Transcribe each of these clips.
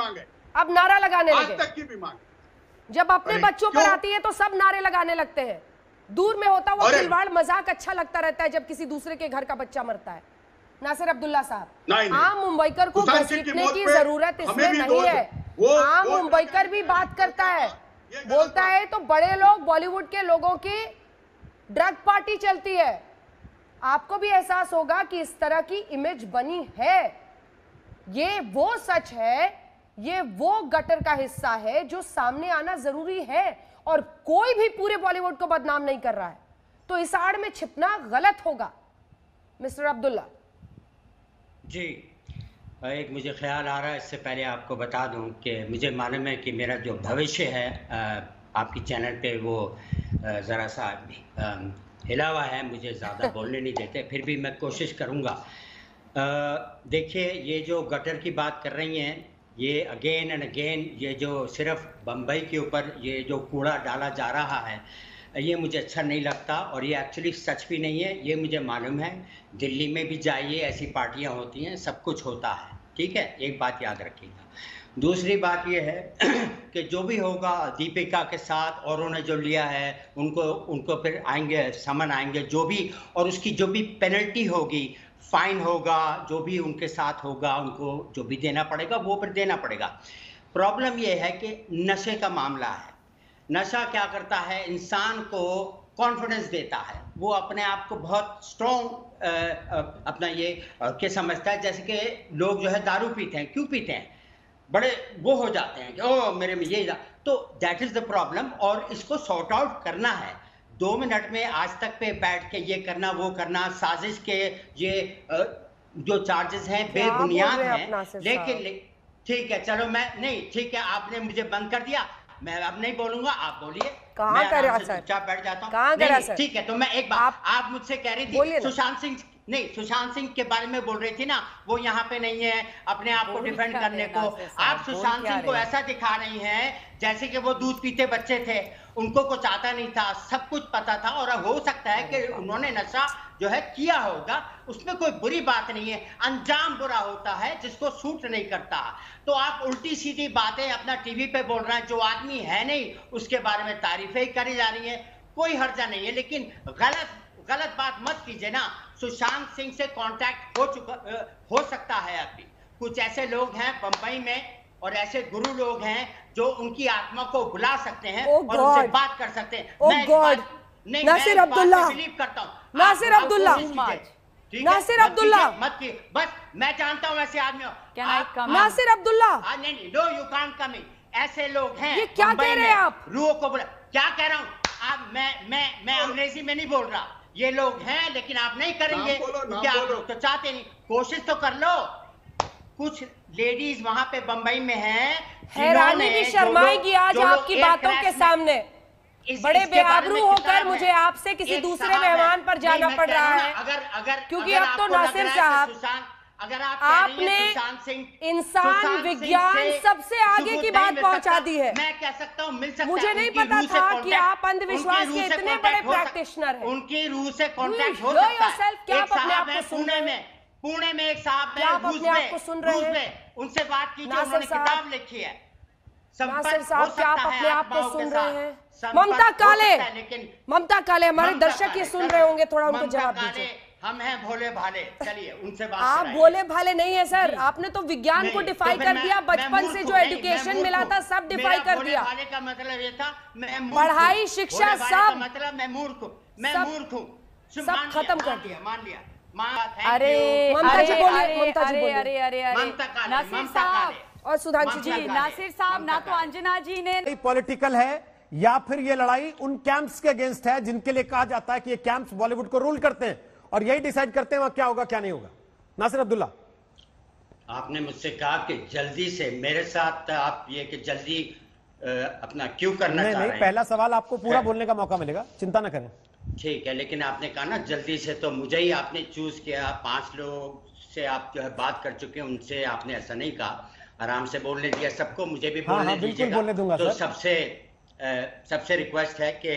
मांग है, अब नारा लगाने आज लगे। तक की भी मांग। जब अपने बच्चों पर आती है तो सब नारे लगाने लगते हैं। दूर में होता हुआ खिलवाड़ मजाक अच्छा लगता रहता है जब किसी दूसरे के घर का बच्चा मरता है। नासिर अब्दुल्ला साहब, आम मुंबईकर को घसीटने की जरूरत इसमें नहीं है। आम मुंबईकर भी बात करता है, बोलता है तो बड़े लोग, बॉलीवुड के लोगों की ड्रग पार्टी चलती है। आपको भी एहसास होगा कि इस तरह की इमेज बनी है। ये वो सच है, ये वो गटर का हिस्सा है जो सामने आना जरूरी है, और कोई भी पूरे बॉलीवुड को बदनाम नहीं कर रहा है, तो इस आड़ में छिपना गलत होगा। मिस्टर अब्दुल्ला जी, एक मुझे ख्याल आ रहा है, इससे पहले आपको बता दूं कि मुझे मालूम है कि मेरा जो भविष्य है आपकी चैनल पे वो ज़रा सा हिला हुआ है, मुझे ज़्यादा बोलने नहीं देते, फिर भी मैं कोशिश करूँगा। देखिए, ये जो गटर की बात कर रही हैं, ये अगेन एंड अगेन, ये जो सिर्फ बम्बई के ऊपर ये जो कूड़ा डाला जा रहा है, ये मुझे अच्छा नहीं लगता, और ये एक्चुअली सच भी नहीं है। ये मुझे मालूम है, दिल्ली में भी जाइए, ऐसी पार्टियां होती हैं, सब कुछ होता है, ठीक है, एक बात याद रखिएगा। दूसरी बात ये है कि जो भी होगा दीपिका के साथ औरों ने जो लिया है, उनको फिर आएंगे, समन आएंगे जो भी, और उसकी जो भी पेनल्टी होगी, फाइन होगा, जो भी उनके साथ होगा, उनको जो भी देना पड़ेगा वो फिर देना पड़ेगा। प्रॉब्लम ये है कि नशे का मामला है। नशा क्या करता है, इंसान को कॉन्फिडेंस देता है, वो अपने आप को बहुत स्ट्रॉन्ग अपना ये के समझता है। जैसे कि लोग जो है दारू पीते हैं, क्यों पीते हैं, बड़े वो हो जाते हैं कि ओ मेरे में ये, तो दैट इज द प्रॉब्लम, और इसको सॉर्ट आउट करना है। 2 मिनट में आज तक पे बैठ के ये करना वो करना, साजिश के ये जो चार्जेस हैं बेबुनियाद हैं। लेकिन ठीक है, चलो मैं नहीं, ठीक है, आपने मुझे बंद कर दिया, मैं अब नहीं बोलूंगा, आप बोलिए। कहाँ करा सर, चुपचाप बैठ जाता हूँ। कहाँ करा सर? ठीक है, तो मैं एक बात, आप मुझसे कह रही थी सुशांत सिंह, नहीं सुशांत सिंह के बारे में बोल रही थी ना, वो यहाँ पे नहीं है अपने आप को डिफेंड करने को। आप सुशांत सिंह को ऐसा दिखा रही हैं जैसे कि वो दूध पीते बच्चे थे, उनको कुछ आता नहीं था, सब कुछ पता था, और हो सकता है कि उन्होंने नशा जो है किया होगा, उसमें कोई बुरी बात नहीं है। अंजाम बुरा होता है जिसको सूट नहीं करता। तो आप उल्टी सीधी बातें अपना टीवी पे बोल रहे हैं, जो आदमी है नहीं उसके बारे में तारीफें करी जा रही है, कोई हर्जा नहीं है, लेकिन गलत बात मत कीजिए ना। सुशांत सिंह से कांटेक्ट हो सकता है। अभी कुछ ऐसे लोग हैं बंबई में और ऐसे गुरु लोग हैं जो उनकी आत्मा को बुला सकते हैं और उनसे बात कर सकते हैं। नासिर अब्दुल्ला, बिलीव करता हूँ, नासिर अब्दुल्ला, नासिर अब्दुल्ला, मत की, बस मैं जानता हूँ ऐसे आदमियों। नासिर अब्दुल्ला, नहीं, नो यू कांट कम इन। ऐसे लोग हैं। ये क्या कह रहे हैं आप? रूह को बुला, क्या कह रहा हूँ आप? मैं अंग्रेजी में नहीं बोल रहा। ये लोग हैं, लेकिन आप नहीं करेंगे क्योंकि आप लोग तो चाहते नहीं। कोशिश तो कर लो। कुछ लेडीज वहां पे बंबई में हैं, हैरानी भी शर्माएगी आज आपकी बातों के सामने। बड़े बेआबरू होकर मुझे आपसे किसी दूसरे मेहमान पर जाना पड़ रहा है, क्योंकि अब तो नासिर साहब, अगर आपने इंसान विज्ञान सबसे आगे की बात पहुंचा दी है। मैं कह सकता हूँ मिल सकता है। मुझे नहीं पता था कि आप अंधविश्वास के इतने बड़े प्रैक्टिशनर हैं। उनकी रूह से कांटेक्ट हो सकता है। क्या आप अपने आप को सुन रहे हैं? पुणे में एक साहब क्या आप अपने आप को सुन रहे हैं? उनसे बात कीजिए, उन्होंने किताब लिखी है। नासिर साहब, क्या आप अपने आप को सुन रहे हैं? ममता काले, हमारे दर्शक ये सुन रहे होंगे, थोड़ा उनको जवाब दीजिए। हम हैं भोले भाले, चलिए उनसे बात आप भोले भाले नहीं है सर, आपने तो विज्ञान को डिफाई कर दिया। बचपन से जो एजुकेशन मिला था सब डिफाई कर दिया। भाले का मतलब ये था मैं पढ़ाई, शिक्षा, सब मतलब मैं मूर्ख हूँ, सब खत्म कर दिया। मान लिया। अरे नासिर साहब और सुधांशु जी, नासिर साहब, ना तो अंजना जी ने पॉलिटिकल है या फिर ये लड़ाई उन कैंप्स के अगेंस्ट है जिनके लिए कहा जाता है कि ये कैंप्स बॉलीवुड को रूल करते हैं और यही डिसाइड करते हैं वहां क्या होगा क्या नहीं होगा। नासिर अब्दुल्ला, आपने मुझसे कहा कि जल्दी से मेरे साथ आप ये कि जल्दी अपना क्यों करना चाह रहे हैं? पहला सवाल आपको पूरा बोलने का मौका मिलेगा, चिंता ना करें। ठीक है, लेकिन आपने कहा ना जल्दी से, तो मुझे ही आपने चूज किया। 5 लोग से आप जो है बात कर चुके हैं, उनसे आपने ऐसा नहीं कहा, आराम से बोलने दिया सबको, मुझे भी बोलने दीजिएगा। तो सबसे रिक्वेस्ट है कि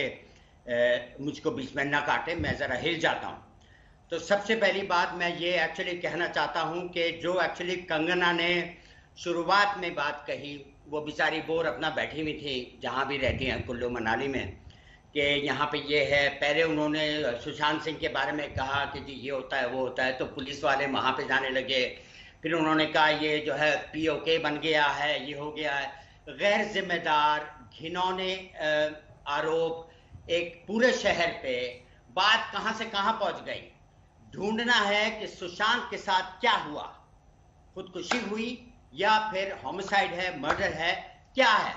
मुझको बीच में ना काटे, मैं जरा हिल जाता हूँ। तो सबसे पहली बात मैं ये एक्चुअली कहना चाहता हूँ कि जो एक्चुअली कंगना ने शुरुआत में बात कही, वो बेचारी बोर अपना बैठी हुई थी जहाँ भी रहती हैं कुल्लू मनाली में, कि यहाँ पे ये है। पहले उन्होंने सुशांत सिंह के बारे में कहा कि जी ये होता है वो होता है, तो पुलिस वाले वहाँ पे जाने लगे। फिर उन्होंने कहा ये जो है POK बन गया है, ये हो गया है। गैर जिम्मेदार घिनौने आरोप एक पूरे शहर पे। बात कहाँ से कहाँ पहुँच गई। ढूंढना है कि सुशांत के साथ क्या हुआ, खुदकुशी हुई या फिर होमिसाइड है, मर्डर है, क्या है।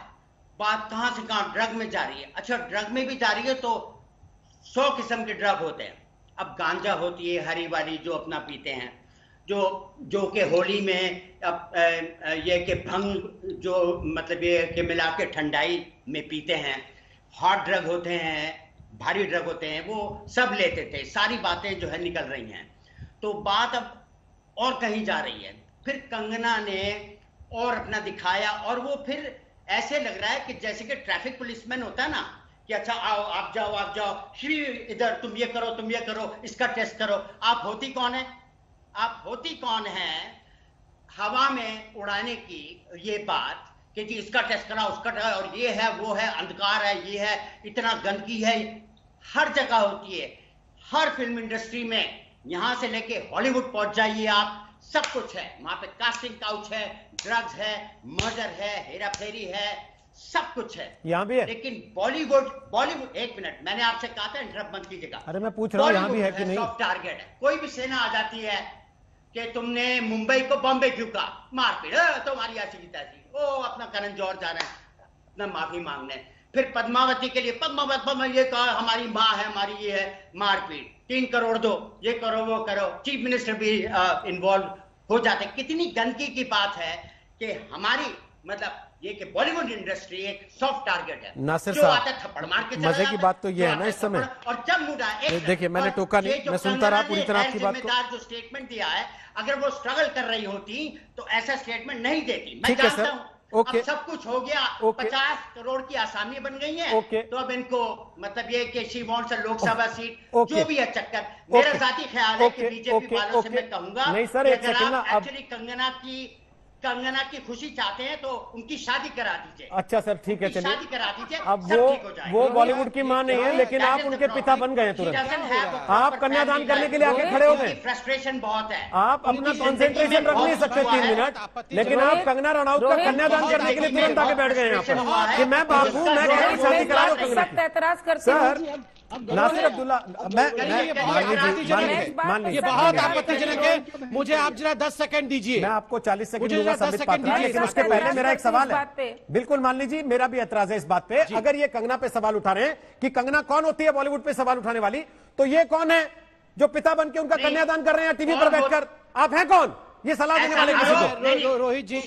बात कहां से कहां ड्रग में जा रही है। अच्छा, ड्रग में भी जा रही है तो 100 किस्म के ड्रग होते हैं। अब गांजा होती है हरी वाली जो अपना पीते हैं, जो कि होली में अब ये कि भंग जो मतलब ये कि मिला के ठंडाई में पीते हैं। हॉट ड्रग होते हैं, भारी ड्रग होते हैं, वो सब लेते थे। सारी बातें जो है निकल रही हैं। तो बात अब और कहीं जा रही है। फिर कंगना ने और अपना दिखाया, और वो फिर ऐसे लग रहा है कि जैसे कि ट्रैफिक पुलिसमैन होता है ना, कि अच्छा आओ आप जाओ श्री इधर तुम ये करो, इसका टेस्ट करो। आप होती कौन है? आप होती कौन है हवा में उड़ाने की ये बात कि जी इसका टेस्ट करा, उसका टेस्ट, और ये है वो है, अंधकार है, ये है, इतना गंदगी है। हर जगह होती है, हर फिल्म इंडस्ट्री में, यहां से लेके हॉलीवुड पहुंच जाइए आप, सब कुछ है वहां पे। कास्टिंग काउच है, ड्रग्स है, मर्डर है, हेरा फेरी है, सब कुछ है। यहाँ भी है। लेकिन बॉलीवुड एक मिनट, मैंने आपसे कहा था इंटरप्ट मत कीजिएगा। अरे मैं पूछ रहा हूँ यहाँ भी है कि नहीं। सॉफ्ट टारगेट है। कोई भी सेना आ जाती है कि तुमने मुंबई को बॉम्बे क्यों कहा, मारपीट, तुम्हारी ऐसी की तैसी, ओ अपना करण जौहर जा रहे हैं अपना माफी मांगने। फिर पद्मावती के लिए पद्मावती ये कहा हमारी माँ है, हमारी ये है, मारपीट, 3 करोड़ दो, ये करो वो करो। चीफ मिनिस्टर भी इन्वॉल्व हो जाते। कितनी गंदगी की बात है कि हमारी मतलब ये कि बॉलीवुड इंडस्ट्री एक सॉफ्ट टारगेट है। नासिर जो साहब, आता है थप्पड़ मार के मजे की बात तो ये है ना इस समय। और जब मुड़ा देखिए मैंने टोका नहीं, मैं सुनता रहा पूरी तरह आपकी बात को। जो स्टेटमेंट दिया है, अगर वो स्ट्रगल कर रही होती तो ऐसा स्टेटमेंट नहीं देती। मैं ठीक है जानता सर, हूं ओके, अब सब कुछ हो गया, 50 करोड़ की आसामी बन गई है। तो अब इनको मतलब ये कि she wants a Lok Sabha seat, जो भी है चक्कर। मेरा जाती ख्याल है कि बीजेपी वालों से मैं कहूंगा नहीं सर, एक सेकंड ना, एक्चुअली कंगना की खुशी चाहते हैं तो उनकी शादी करा दीजिए। अच्छा सर ठीक है, चलिए शादी करा दीजिए। अब वो बॉलीवुड की मां नहीं है, लेकिन आप उनके पिता बन गए तुरंत। आप कन्यादान करने के लिए आगे खड़े हो गए। फ्रस्ट्रेशन बहुत है, आप अपना कॉन्सेंट्रेशन रख नहीं सकते 3 मिनट, लेकिन आप कंगना रनौत का कन्यादान करने के लिए तुरंत आगे बैठ गए यहाँ पर कि मैं बाप हूँ, मैं कैसे शादी करा रहा हूँ कंगना की। एतराज करते सर नासिर अब्दुल्ला, ये बहुत आपत्तिजनक है। मुझे आप जरा 10 सेकंड दीजिए। मैं आपको 40 सेकंड दूंगा सभी बात पर, लेकिन उसके पहले मेरा एक सवाल है। बिल्कुल मान लीजिए, मेरा भी एतराज है इस बात पे। अगर ये कंगना पे सवाल उठा रहे हैं कि कंगना कौन होती है बॉलीवुड पे सवाल उठाने वाली, तो ये कौन है जो पिता बन के उनका कन्यादान कर रहे हैं टीवी पर बैठकर? आप हैं कौन ये सलाह देने वाले किसी को? रोहित जी,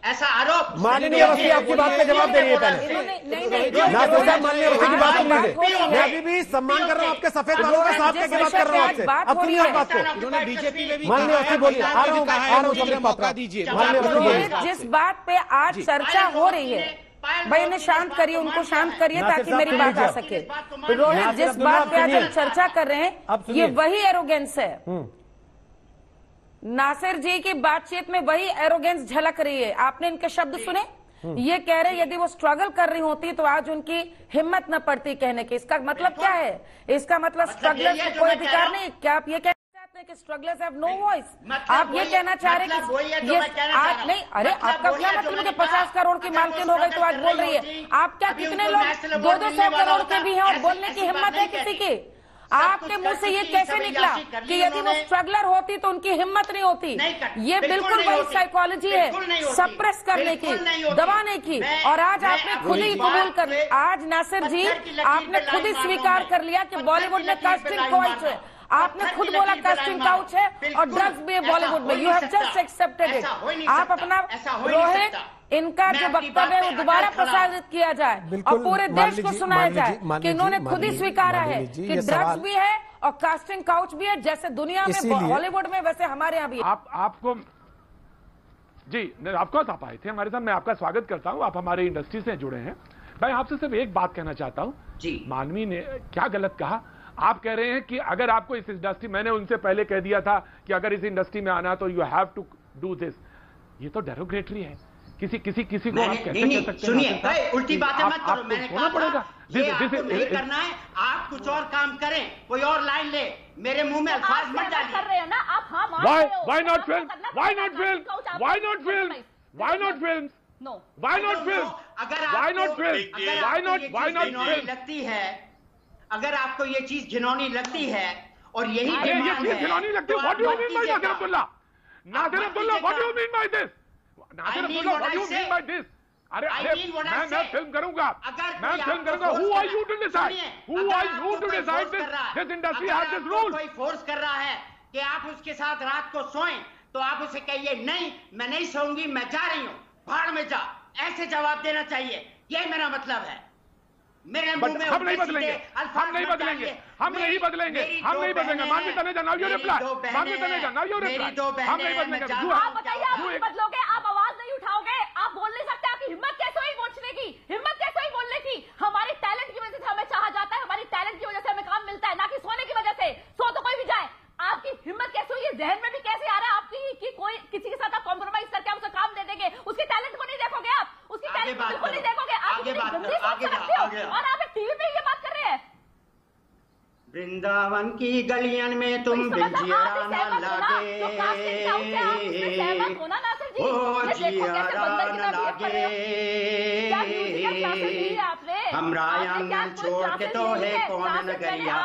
ऐसा आरोप माननीय अवस्थी आपकी बात का जवाब दे रही है पहले। नासिर साहब माननीय अवस्थी की बात सुन लीजिए। मैं अभी भी सम्मान कर रहा हूँ आपके सफेद बालों के साथ के बात कर रहा हूँ आपसे। अब सुनिए आप बात को। उन्होंने बीजेपी में भी माननीय अवस्थी बोलिए। आ रहा हूँ मौका दीजिए। जिस बात पे आज चर्चा हो रही है, भाई इन्हें शांत करिए, उनको शांत करिए ताकि मेरी बात आ सके। रोहित, जिस बात पे आज हम चर्चा कर रहे हैं, ये वही एरोगेंस है। नासिर जी की बातचीत में वही एरोगेंस झलक रही है। आपने इनके शब्द सुने? ये कह रहे यदि वो स्ट्रगल कर रही होती तो आज उनकी हिम्मत न पड़ती कहने की। इसका मतलब क्या है? इसका मतलब स्ट्रगलर्स को कोई अधिकार नहीं। क्या आप ये कहना चाहते हैं कि स्ट्रगलर्स हैव नो वॉइस? आप ये कहना चाह रहे हैं कि ये आज नहीं? अरे आपका क्या मतलब कि 50 करोड़ की मालकिन हो गई तो आज बोल रही है? आप क्या कितने लोग 200 करोड़ के भी हैं और बोलने की हिम्मत है किसी की? आपके मुंह से ये कैसे निकला कि यदि वो स्ट्रगलर होती तो उनकी हिम्मत नहीं होती? ये बिल्कुल वही साइकोलॉजी है, सप्रेस करने की, दबाने की। और आज आपने खुद ही कबूल कर, आज नासिर जी आपने खुद ही स्वीकार कर लिया कि बॉलीवुड में कास्टिंग काउच है। आपने खुद बोला कास्टिंग काउच है और ड्रग्स भी है बॉलीवुड में। You have just accepted it. आप अपना रोहित, इनका जो वक्तव्य है वो दोबारा प्रसारित किया जाए और पूरे देश को सुनाया जाए कि इन्होंने खुद ही स्वीकारा है कि ड्रग्स भी है और कास्टिंग काउच भी है। जैसे दुनिया में हॉलीवुड में, वैसे हमारे यहाँ भी। आपको जी, ऑफकोर्स आप आए थे हमारे साथ, मैं आपका स्वागत करता हूँ। आप हमारे इंडस्ट्री से जुड़े हैं। मैं आपसे सिर्फ एक बात कहना चाहता हूँ, मानवी ने क्या गलत कहा? आप कह रहे हैं कि अगर आपको इस इंडस्ट्री, मैंने उनसे पहले कह दिया था कि अगर इस इंडस्ट्री में आना तो you have to do this. ये तो डेरोगेटरी है। किसी को आप कैसे कह सकते हैं? सुनिए, उल्टी बातें मत करो। मैंने कहा पड़ेगा ये आपको नहीं करना है, आप कुछ और काम करें, कोई और लाइन ले, मेरे मुंह में अल्फाज मत डालिए। कर रहे हो ना आप? हाँ, Why not film? Why not film? Why not film? Why not film? No. Why not film? अगर Why not film? Why not घिनौनी film? लगती है, अगर आपको ये चीज घिनौनी लगती है और यही ये चीज घिनौनी लगती है। What do you mean by Nasir Abdullah? Nasir Abdullah, what do you mean by this? Nasir Abdullah, what do you mean by this? अरे मैं फिल्म करूंगा, मैं फिल्म करूंगा। Who are you to decide? Who are you to decide this industry has this rule? कोई force कर रहा है कि आप उसके साथ रात को सोएं, तो आप उसे कहिए नहीं, मैं नहीं सोऊंगी, मैं जा रही हूं, भाड़ में जा। ऐसे जवाब देना चाहिए, ये मेरा मतलब है। मेरे मुंह में हम नहीं बदलेंगे, हम नहीं बदलेंगे, हम नहीं बदलेंगे, हम नहीं बदलेंगे। मानवी तनेजा, नाउ योर रिप्लाई। मानवी तनेजा, नाउ योर रिप्लाई। हम नहीं बदलेंगे। आप बताइए, आप नहीं बदलोगे, आप आवाज नहीं उठाओगे, आप बोल नहीं सकते। आपकी हिम्मत कैसे हुई पूछने की? हिम्मत कैसे हुई बोलने की? हमारे टैलेंट की वजह से हमें चाहा जाता है, हमारी टैलेंट की वजह से हमें काम मिलता है, ना कि सोने की वजह से। सो तो कोई भी जाए। आपकी हिम्मत कैसे हुई? जहन में भी कैसे आ रहा है आपकी कि कोई किसी के साथ आप कॉम्प्रोमाइज करके आप उसे काम दे देंगे? उसके टैलेंट को नहीं देखोगे आप, उसकी टैलेंट को बिल्कुल नहीं देखोगे। आप इतनी गंदी सोच रखते हो और आप टीवी पे ये बात कर रहे हैं। वृंदावन की गलियन में तुम बिजिया ना लागे, ओ जिया ना लागे, हमरा आंगन छोड़ के तो है कौन नगरिया,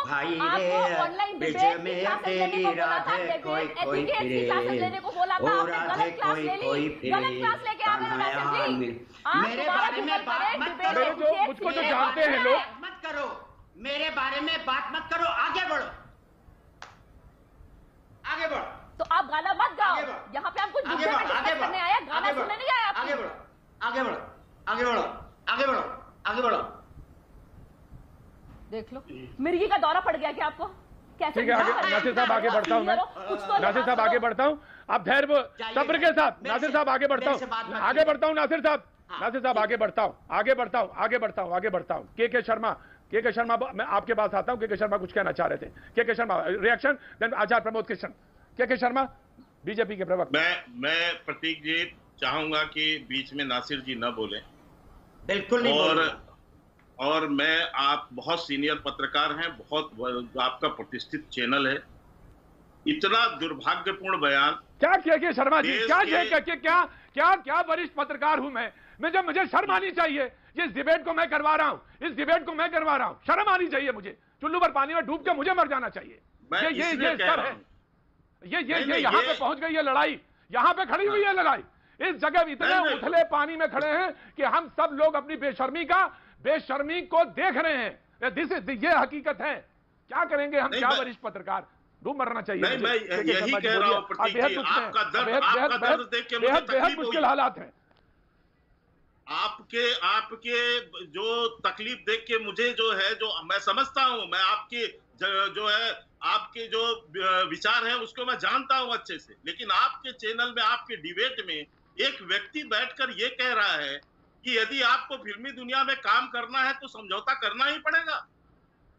भाई रे ब्रिज में अकेली राधे कोई कोई फिरे, ओ राधे कोई कोई फिरे, कन्हैया मेरे बारे में बात मत करो। मुझको जो जानते हैं लोग, मत करो मेरे बारे में बात मत करो, आगे बढ़ो, आगे बढ़ो। तो आप गाना मत गाओ, यहाँ पे हम कुछ करने आए, गाना सुनने नहीं आए। आगे बढ़ो, आगे बढ़ो, आगे बढ़ो, आगे बढ़ो, आगे बढ़ो। देख लो, मिर्गी का दौरा पड़ गया क्या आपको? कैसे? ठीक है, नासिर साहब आगे बढ़ता हूँ मैं, नासिर साहब आगे बढ़ता हूँ। आप धैर्य सब्र के साथ, नासिर साहब आगे बढ़ता हूँ, आगे बढ़ता हूँ, नासिर साहब, नासिर साहब आगे बढ़ता हूँ, आगे बढ़ता हूँ, आगे बढ़ता हूँ, आगे बढ़ता हूँ। के शर्मा, मैं आपके पास आता हूं। के शर्मा कुछ कहना चाह रहे थे। के शर्मा रिएक्शन, देन आचार्य प्रमोद कृष्ण। के शर्मा बीजेपी के प्रवक्ता। मैं प्रतीक जी चाहूंगा कि बीच में नासिर जी न बोले। बिल्कुल नहीं। और आप बहुत सीनियर पत्रकार हैं, बहुत आपका प्रतिष्ठित चैनल है, इतना दुर्भाग्यपूर्ण बयान क्या किया शर्मा जी? क्या वरिष्ठ पत्रकार हूं मैं जब मुझे शर्म आनी चाहिए। इस डिबेट को मैं करवा रहा हूं, शर्म आनी चाहिए मुझे। चुल्लू पर पानी में डूब के मुझे मर जाना चाहिए। ये स्तर है, ये यहाँ पे पहुंच गई है लड़ाई, यहाँ पे खड़ी हुई है लड़ाई। इस जगह इतने उथले पानी में खड़े हैं कि हम सब लोग अपनी बेशर्मी को देख रहे हैं। ये हकीकत है। क्या करेंगे हम? क्या वरिष्ठ पत्रकार? डूब मरना चाहिए। नहीं, मैं यही कह रहा हूं प्रतीक जी, आपका दर्द देख के मुझे बेहद मुश्किल हालात हैं। आपके जो तकलीफ देख के मुझे जो मैं समझता हूं, मैं आपकी आपके जो विचार है उसको मैं जानता हूं अच्छे से, लेकिन आपके चैनल में, आपके डिबेट में एक व्यक्ति बैठकर ये कह रहा है कि यदि आपको फिल्मी दुनिया में काम करना है तो समझौता करना ही पड़ेगा।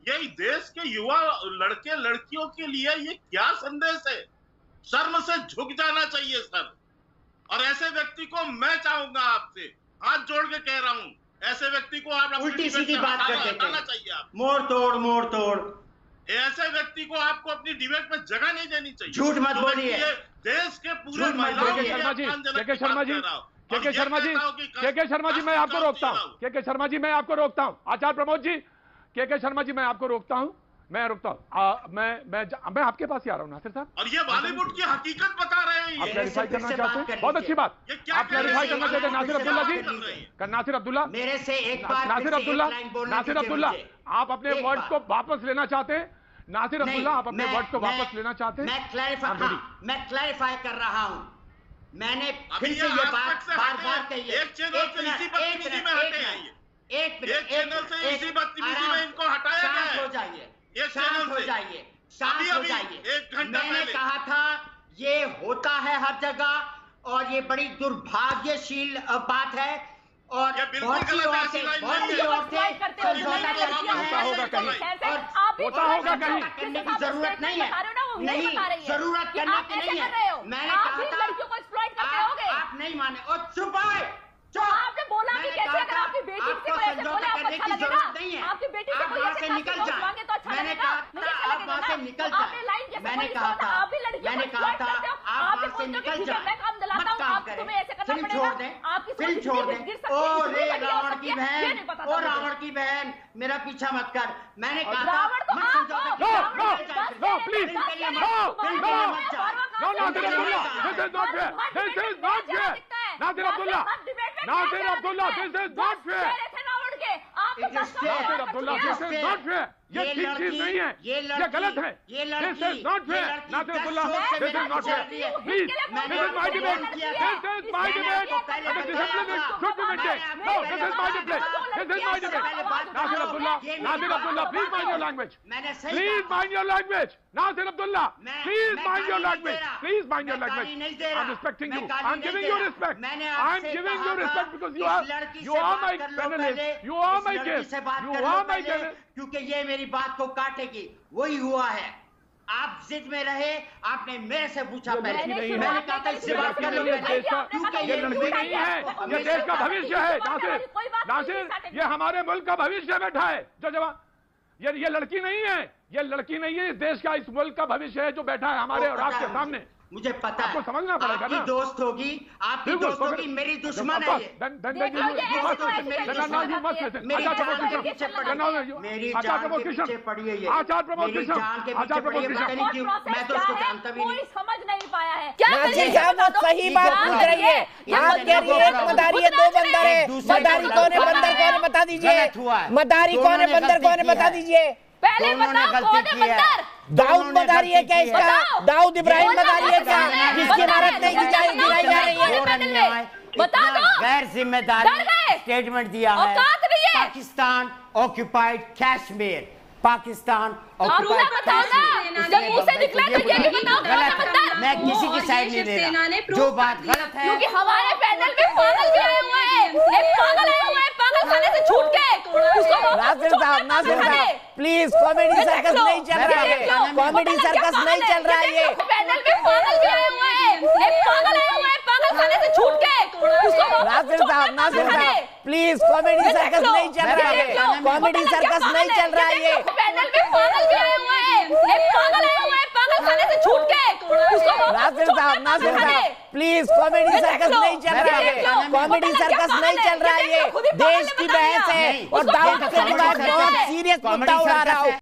यही देश के युवा लड़के लड़कियों के लिए ये क्या संदेश है? शर्म से झुक जाना चाहिए सर। और ऐसे व्यक्ति को मैं चाहूंगा, आपसे हाथ जोड़ के कह रहा हूं, ऐसे व्यक्ति को आप उल्टी सीधी बात कर देते हैं। चाहिए आप मोड़ तोड़ ऐसे व्यक्ति को आपको अपनी डिबेट में जगह नहीं देनी चाहिए। झूठ मत बोलिए। देश के पूरे महिलाओं के शर्मा जी, मैं आपको रोकता हूँ। के शर्मा जी, मैं आपको रोकता हूँ। आचार्य प्रमोद जी, के शर्मा जी, मैं आपको रोकता हूँ। मैं मैं आपके पास ही आ रहा हूँ नासिर साहब। और ये बॉलीवुड की हकीकत बता रहे हैं। आप क्लैरिफाई करना चाहते हैं? बहुत अच्छी बात। आप क्लैरिफाई करना चाहते हैं नासिर अब्दुल्ला जी? नासिर अब्दुल्ला, मेरे से एक बार नासिर अब्दुल्ला, आप अपने वर्ड्स को वापस लेना चाहते हैं? नासिर अब्दुल्ला, आप अपने वर्ड्स को वापस लेना चाहते हैं? मैं क्लैरिफाई कर रहा हूँ। मैंने फिर से ये बात बार कही है। एक चैनल से इसी बदतमीजी में हटे हैं। एक चैनल से इसी बदतमीजी में इनको हटाया गया है। हो जाइए, शांत हो जाइए, शांत हो जाइए। मैंने कहा था ये होता है हर जगह और ये बड़ी दुर्भाग्यशील बात है। और बहुत सी औरतें होता होगा कहीं, करने की जरूरत नहीं है। नहीं, जरूरत करने की नहीं है। मैंने कहा था नहीं माने और चुप आए। आपने बोला कि कैसे अगर आपकी बेटी से कोई ऐसे बोले आपको अच्छा लगेगा? आपकी बेटी से कोई ऐसे निकल जाए। तो अच्छा मैंने कहा था आप वहां से निकल जाए। मैंने कहा था आप भी लड़कियों मैंने कहा था आप वहां से निकल जाए। मैं काम दिलाता हूं, आप तुम्हें ऐसे करना फिल्म पड़ेगा। छोड़ दें, फिल्म छोड़ दें। ओ रे रावण की बहन, ओ रावण की बहन, मेरा पीछा मत कर। मैंने कहा था मत समझौता No, please, no, Nasir Abdullah, this is not fair. This is not fair. Nasir Abdullah, Nasir Abdullah, this is not fair. Nasir Abdullah, this is not fair. ये ठीक चीज नहीं है, ये गलत है. This is not fair. Nasir Abdullah, this is not fair. Please, this is my debate. This is my debate. The discipline should be maintained. No, this is my debate. This is my debate. Nasir Abdullah, please mind your language. Please mind your language. Nasir Abdullah, please mind your language. Please mind your language. I'm respecting you. I'm giving you respect. I'm giving you respect because you are my panelist. You are my guest. You are my guest. क्योंकि ये मेरी बात को काटेगी, वही हुआ है। आप जिद में रहे, आपने मेरे से पूछा पहले, मैंने कहा था इससे बात कर लो, क्योंकि ये लड़की नहीं है, ये देश का भविष्य है। नासिर, ये हमारे मुल्क का भविष्य बैठा है। जो जवाब, ये लड़की नहीं है, ये लड़की नहीं है, इस देश का, इस मुल्क का भविष्य है जो बैठा है हमारे और आपके सामने। मुझे पता आपको समझना पड़ेगा ना। आपकी दोस्त होगी, आपकी दोस्त होगी, मेरी दुश्मन है ये। आचार्य प्रमोद कृष्ण, मैं तो उसको जानता भी नहीं। समझ नहीं पाया है। सही बात पूछ रही है। आप कह रही है एक मदारी है, दो बंदर है। मदारी कौन है, बंदर कौन है, बता दीजिए। मदारी कौन है, बंदर कौन है, बता दीजिए। पहले बताओ कौन है बंदर? दाऊद मदारी है क्या इसका? दाऊद इब्राहिम मदारी है क्या जिसकी इमारत नहीं गिराई जा रही है? बता दो। गैर जिम्मेदारी स्टेटमेंट दिया है। Pakistan occupied Kashmir, Pakistan occupied Kashmir. जब मुंह से निकला तो ये भी बताओ कौन है बंदर? मैं किसी की साइड नहीं ले रहा, जो बात गलत है। क्योंकि हमारे पैनल में पागल भी आए हुए हैं, एक पागल आया हुआ है, पागल खाने से छूट के उसको नासिर साहब प्लीज, कॉमेडी सर्कस नहीं चल रहा है, कॉमेडी सर्कस नहीं चल रहा है। ये पैनल में पागल भी आए हुए हैं, एक पागल आया हुआ है, पागल खाने से छूट के उसको नासिर साहब प्लीज, कॉमेडी सर्कस नहीं चल रहा है, कॉमेडी सर्कस नहीं चल रहा है। ये पैनल में पागल भी आए हुए हैं, एक पागल आया हुआ है, पागल खाने से छूट के उसको नासिर साहब प्लीज, कॉमेडी सर्कस नहीं चल रहा है, कॉमेडी सर्कस नहीं चल रहा है। ये देश की बहस है और दाऊद के बाद बहुत सीरियस मुद्दा उठा रहा हूँ।